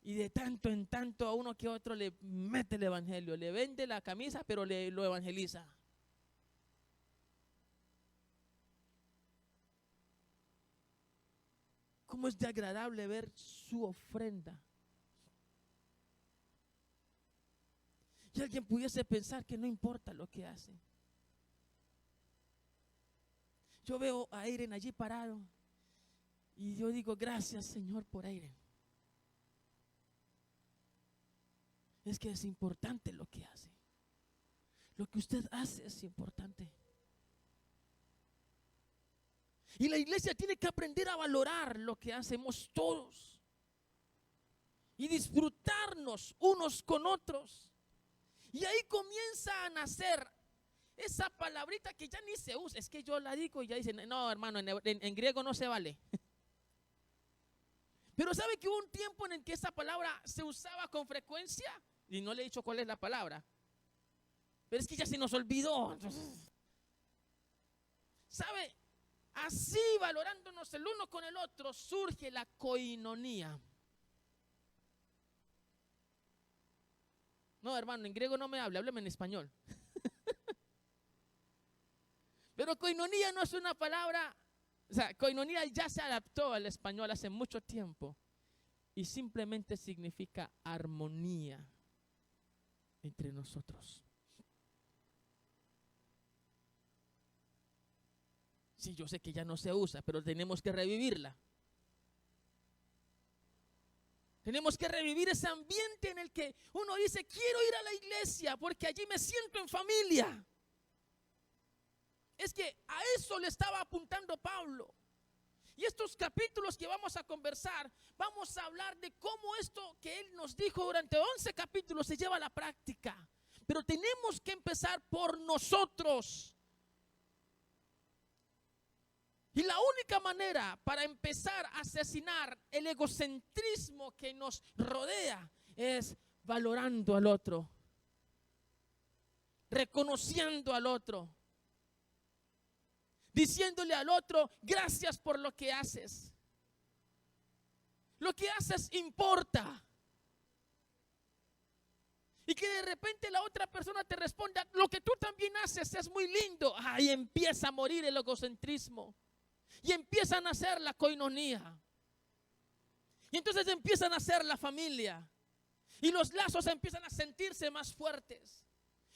y de tanto en tanto a uno que otro le mete el evangelio, le vende la camisa pero lo evangeliza. ¿Cómo es de agradable ver su ofrenda? Y alguien pudiese pensar que no importa lo que hace. Yo veo a Eiren allí parado y yo digo, gracias Señor por Eiren. Es que es importante lo que hace. Lo que usted hace es importante. Y la iglesia tiene que aprender a valorar lo que hacemos todos y disfrutarnos unos con otros. Y ahí comienza a nacer esa palabrita que ya ni se usa, es que yo la digo y ya dicen, no hermano, en griego no se vale. Pero ¿sabe que hubo un tiempo en el que esa palabra se usaba con frecuencia? Y no le he dicho cuál es la palabra. Pero es que ya se nos olvidó. ¿Sabe? Así, valorándonos el uno con el otro, surge la koinonía. No, hermano, en griego no me hable, hábleme en español. Pero koinonía no es una palabra, o sea, koinonía ya se adaptó al español hace mucho tiempo y simplemente significa armonía entre nosotros. Sí, yo sé que ya no se usa, pero tenemos que revivirla. Tenemos que revivir ese ambiente en el que uno dice, quiero ir a la iglesia porque allí me siento en familia. Es que a eso le estaba apuntando Pablo. Y estos capítulos que vamos a conversar, vamos a hablar de cómo esto que él nos dijo durante 11 capítulos se lleva a la práctica. Pero tenemos que empezar por nosotros. Y la única manera para empezar a asesinar el egocentrismo que nos rodea es valorando al otro, reconociendo al otro, diciéndole al otro, gracias por lo que haces. Lo que haces importa. Y que de repente la otra persona te responda, lo que tú también haces es muy lindo. Ahí empieza a morir el egocentrismo. Y empiezan a hacer la koinonía. Y entonces empiezan a hacer la familia. Y los lazos empiezan a sentirse más fuertes.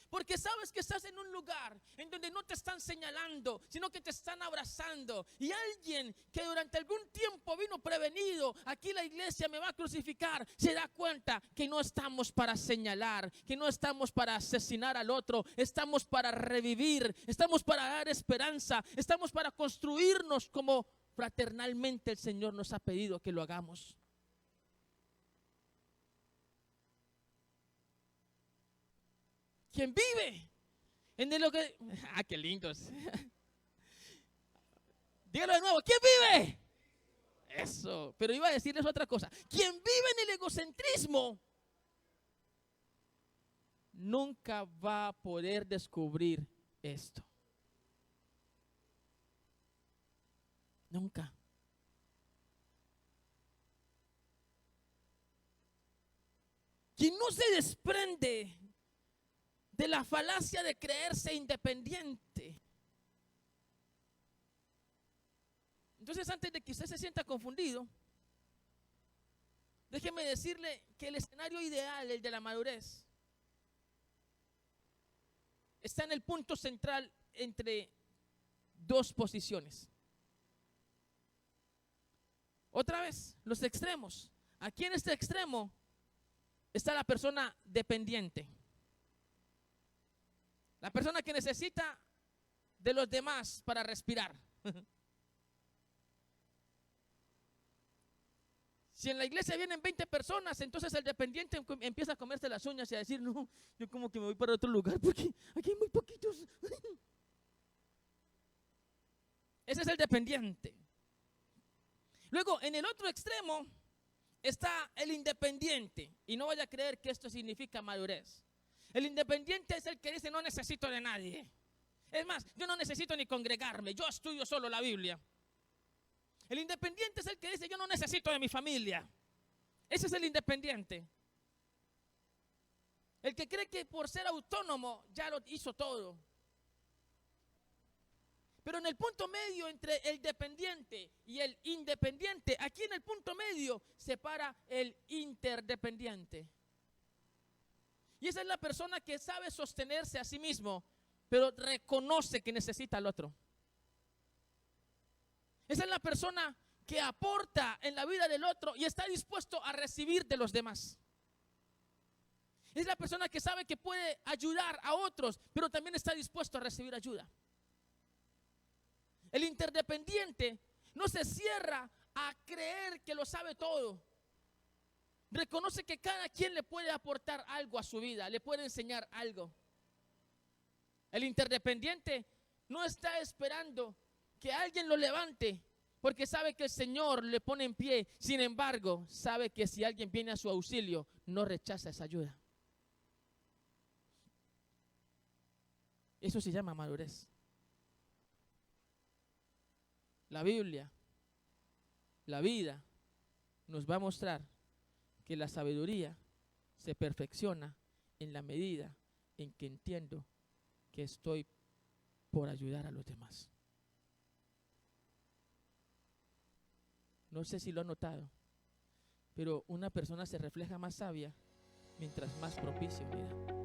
Porque sabes que estás en un lugar en donde no te están señalando, sino que te están abrazando. Y alguien que durante algún tiempo vino prevenido, aquí la iglesia me va a crucificar, se da cuenta que no estamos para señalar, que no estamos para asesinar al otro, estamos para revivir, estamos para dar esperanza, estamos para construirnos como fraternalmente el Señor nos ha pedido que lo hagamos. Quien vive en lo que... ¡Ah, qué lindos! Dígalo de nuevo. ¿Quién vive? Eso. Pero iba a decirles otra cosa. Quien vive en el egocentrismo nunca va a poder descubrir esto. Nunca. Quien no se desprende de la falacia de creerse independiente. Entonces, antes de que usted se sienta confundido, déjeme decirle que el escenario ideal, el de la madurez, está en el punto central entre dos posiciones. Otra vez, los extremos. Aquí en este extremo está la persona dependiente. La persona que necesita de los demás para respirar. Si en la iglesia vienen 20 personas, entonces el dependiente empieza a comerse las uñas y a decir, no, yo como que me voy para otro lugar porque aquí hay muy poquitos. Ese es el dependiente. Luego, en el otro extremo está el independiente. Y no vaya a creer que esto significa madurez. El independiente es el que dice, no necesito de nadie. Es más, yo no necesito ni congregarme, yo estudio solo la Biblia. El independiente es el que dice, yo no necesito de mi familia. Ese es el independiente. El que cree que por ser autónomo ya lo hizo todo. Pero en el punto medio entre el dependiente y el independiente, aquí en el punto medio se para el interdependiente. Y esa es la persona que sabe sostenerse a sí mismo, pero reconoce que necesita al otro. Esa es la persona que aporta en la vida del otro y está dispuesto a recibir de los demás. Es la persona que sabe que puede ayudar a otros, pero también está dispuesto a recibir ayuda. El interdependiente no se cierra a creer que lo sabe todo. Reconoce que cada quien le puede aportar algo a su vida, le puede enseñar algo. El interdependiente no está esperando que alguien lo levante, porque sabe que el Señor le pone en pie. Sin embargo, sabe que si alguien viene a su auxilio, no rechaza esa ayuda. Eso se llama madurez. La Biblia, la vida, nos va a mostrar que la sabiduría se perfecciona en la medida en que entiendo que estoy por ayudar a los demás. No sé si lo han notado, pero una persona se refleja más sabia mientras más propicio mira.